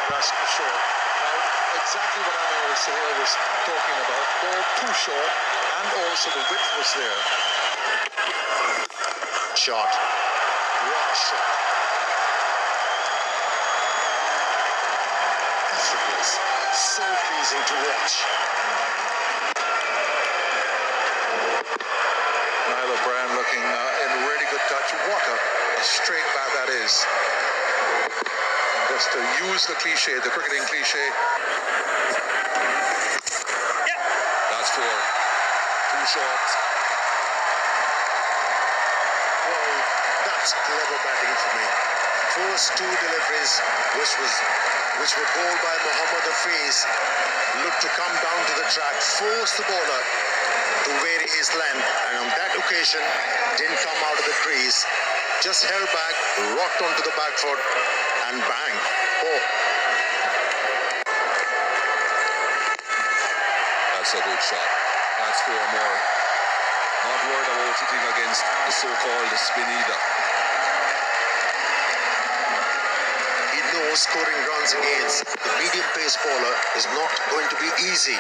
That's for sure. Now, exactly what Niall was talking about. Ball too short, and also the width was there. Shot. What a shot. Effortless. So pleasing to watch. Niall O'Brien looking in really good touch. What a straight bat that is. Just to use the cliche, the cricketing cliche. That's 4. 2 shots. Well, that's clever batting for me. First 2 deliveries, which were bowled by Mohammad Hafiz, looked to come down to the track, force the bowler to vary his length, and on that occasion didn't come out of the crease, just held back, rocked onto the back foot, and bang. Oh. That's a good shot. That's 4 more. Not worried about hitting against the so-called spin either. He knows scoring runs against the medium pace bowler is not going to be easy.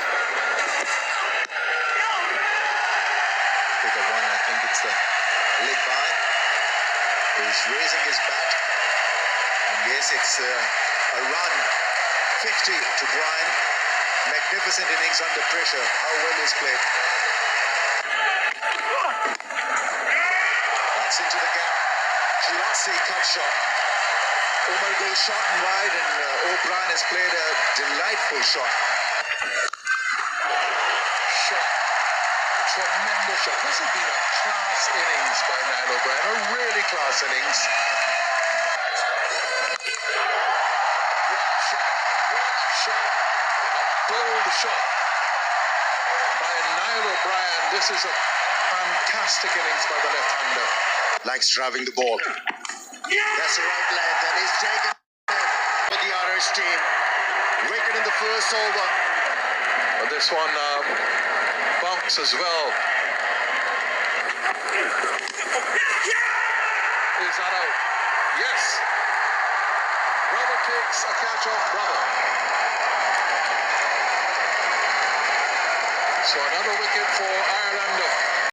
Figure 1, I think it's the leg by. He's raising his bat. And yes, it's a run. 50 to Brian. Magnificent innings under pressure. How well he's played. That's into the gap. Classy cut shot. Umar goes short and wide, and O'Brien has played a delightful shot. Tremendous shot. This has been a class innings by Niall O'Brien. A really class innings. Bold shot by Niall O'Brien. This is a fantastic innings by the left-hander. Likes driving the ball. That's the right length, and he's taken with the Irish team. Wicket in the first over. But this one bumps as well. Is that out? Yes. Brother takes a catch off brother. So another wicket for Ireland.